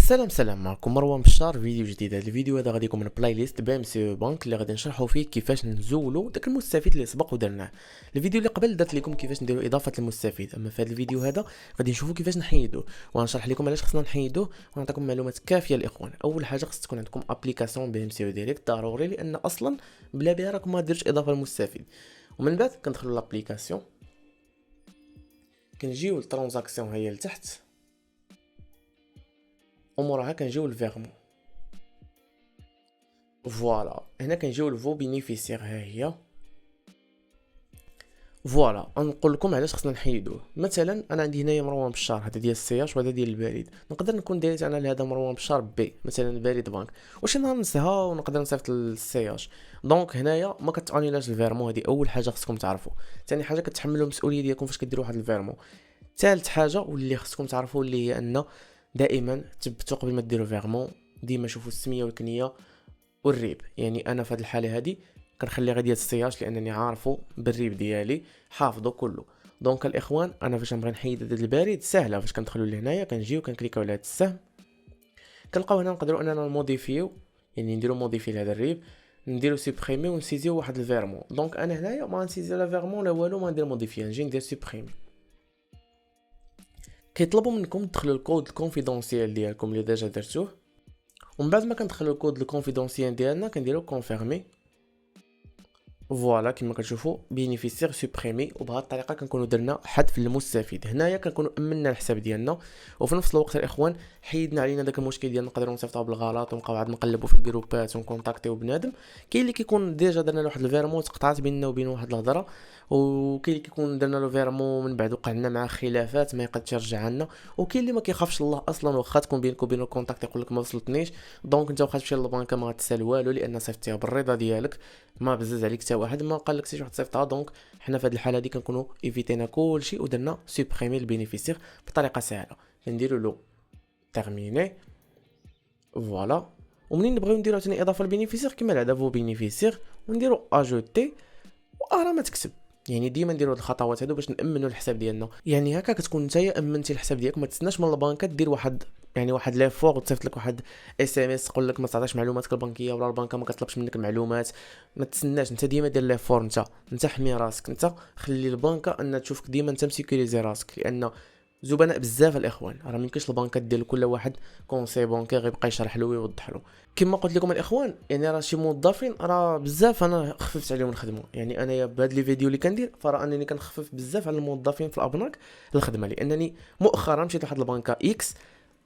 سلام معكم مروان بشار فيديو جديد. هذا الفيديو هذا غادي يكون من بلاي ليست بام سي بانك اللي غادي نشرحوا فيه كيفاش نزولوا داك المستفيد اللي سبق ودرناه. الفيديو اللي قبل درت لكم كيفاش نديروا اضافه المستفيد، اما في هذا الفيديو هذا غادي نشوفوا كيفاش نحيدوه ونشرح لكم علاش خصنا نحيدوه ونعطيكم معلومات كافيه الاخوان. اول حاجه خص تكون عندكم ابليكاسيون بام سي ديريكت ضروري، لان اصلا بلا بها راكم ما ديرش اضافه للمستفيد. ومن بعد كندخلوا لابليكاسيون، كنجيو للترانزاكسيون هي لتحت، وموراها كنجيو للفيرمون. فوالا هنا كنجيو لفو بينيفيسير، ها هي فوالا. نقول لكم علاش خصنا نحيدوه. مثلا انا عندي هنايا مروان بشار، هذا ديال السياش وهذا ديال البريد. نقدر نكون دايت انا لهذا مروان بشار بي مثلا البريد بانك، واش نهار ننساها ونقدر نصيفط للسياش. دونك هنايا ما كتانيلاش الفيرمون، هذه اول حاجه خصكم تعرفوا. ثاني حاجه كتحملوا المسؤوليه ديالكم فاش كديروا واحد الفيرمون. ثالث حاجه واللي خصكم تعرفوا اللي هي ان دائما تثبتوا قبل ما ديروا فيرمون، ديما شوفوا السميه والكنيه والريب. يعني انا في هذه الحاله هذه كنخلي غير ديال السياج لانني عارفو بالريب ديالي حافظو كله. دونك الاخوان انا فاش نبغي نحيد هذا البريد سهله، فاش كندخلوا لهنايا كنجيو كنكليكاو على هذا السهم، كنلقاو هنا نقدروا اننا نموديفيو، يعني نديرو موديفي لهذا الريب، نديرو سوبريمي ونسيزيو واحد الفيرمون. دونك انا هنايا ما نسيزيو لا فيرمون لا والو، ما ندير موديفي، نجي ندير سوبريمي. كيطلبوا منكم تدخلوا الكود الكونفيدونسيال ديالكم اللي ديجا درتوه، ومن بعد ما كندخلوا الكود الكونفيدونسيال ديالنا كنديرو كونفيرمي. فوالا كما كتشوفوا بينيفيسير سوبريمي، وبهذه الطريقه كنكونوا درنا حذف للمستفيد. هنايا كنكونوا امنا الحساب ديالنا، وفي نفس الوقت الاخوان حيدنا علينا داك المشكل ديال نقدروا نصيفطوه بالغلط ونبقاو عاد نقلبوا في الجروبات ونكونتاكتيو بنادم. كاين اللي كيكون ديجا درنا له واحد الفيرمون تقطعت بيننا وبين واحد الهضره، وكاين اللي كيكون درنا له فيرمون من بعد وقع لنا مع خلافات ما يقدرش يرجع لنا، وكاين اللي ما كيخافش الله اصلا واخا تكون بينك وبين الكونتاكت يقول لك ما وصلتنيش. دونك انت واخا تمشي للبنكه ما غتسال والو لان صيفطتيها بالرضا ديالك، ما بزز عليك حتى واحد، ما قال لك شي واحد صيفطها. دونك حنا في هذه الحاله هذه كنكونوا ايفيتينا كلشي ودرنا سوبريمي البينيفيسير بطريقه سهله. كنديروا له تيرميني فوالا، ومنين نبغيو نديرو ثاني اضافه للبينيفيسير كما العاده فو بينيفيسير وننديرو اجوتي وارا ما تكتب. يعني ديما نديرو هاد الخطوات هادو باش نامنوا الحساب ديالنا. يعني هكا كتكون نتايا امنتي الحساب ديالك، ما تستناش من البنكه دير واحد يعني واحد ليفور وتصيفط لك واحد اس ام اس تقول لك ما تعطيش معلوماتك البنكيه، ولا البنكه ما كطلبش منك المعلومات. ما تسناش، انت ديما دير ليفور، انت حمي راسك، انت خلي البنكه ان تشوفك ديما انت مسيكوريزي راسك، لان زبناء بزاف الاخوان. راه ميمكنش البنكات ديال كل واحد كونسي بونكي غيبقى يشرح له ويوضح له. كما قلت لكم الاخوان، يعني راه شي موظفين راه بزاف انا خففت عليهم الخدمه. يعني انايا بهاد لي فيديو اللي كندير فرا انني كنخفف بزاف على الموظفين في الابناك الخدمه، لانني مؤخرا مشيت لواحد البنكه اكس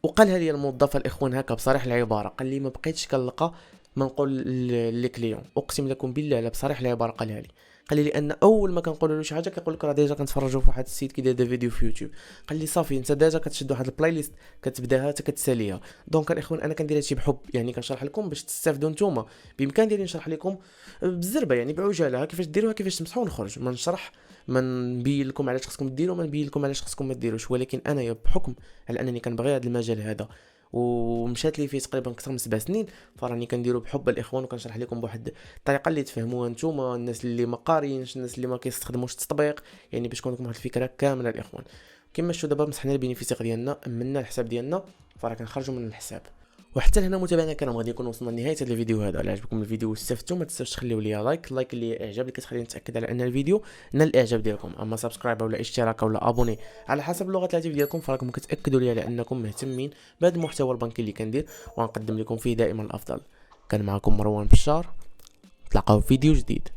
وقالها لي الموظفه الاخوان هكا بصريح العباره، قال لي ما بقيتش كنلقى ما نقول لي كليون. اقسم لكم بالله على بصريح العباره قالها لي. قال لي لان اول ما كنقول له شي حاجه كيقول لك راه ديجا كنتفرجوا في واحد السيت كيدير دي فيديو في يوتيوب. قال لي صافي انت ديجا كتشد واحد البلاي ليست كتبداها حتى كتساليها. دونك الاخوان انا كندير هادشي بحب، يعني كنشرح لكم باش تستافدوا نتوما. بامكان ديالي نشرح لكم بالزربه يعني بعجاله كيفاش ديروها كيفاش تمسحوا ونخرج، ما نشرح ما نبين لكم علاش خصكم ديروا، ما نبين لكم علاش خصكم ما ديروش. ولكن انا بحكم على انني كنبغي هذا المجال هذا ومشات لي فيه تقريبا اكثر من 7 سنين، فراني كنديرو بحب الاخوان وكنشرح لكم بواحد الطريقه اللي تفهموها نتوما الناس اللي ما قاريينش، الناس اللي ما كيستخدموش التطبيق، يعني باش تكون لكم واحد الفكره كامله الاخوان. كما شفتوا دابا مسحنا البينيفيسير ديالنا، امنا الحساب ديالنا، فراه كنخرجوا من الحساب. وحتى لهنا متابعينا الكرام غادي نكون وصلنا لنهايه هذا الفيديو هذا. على عجبكم الفيديو واستفدتوا ما تنساوش تخليو لي لايك اللي اعجاب، اللي كتخليني نتاكد على ان الفيديو نال الاعجاب ديالكم. اما سبسكرايب ولا اشتراك ولا ابوني على حسب اللغه الهاتف ديالكم، فراكم كتاكدوا لي على انكم مهتمين بهذا المحتوى البنكي اللي كندير ونقدم لكم فيه دائما الافضل. كان معكم مروان بشار، نتلاقاو في فيديو جديد.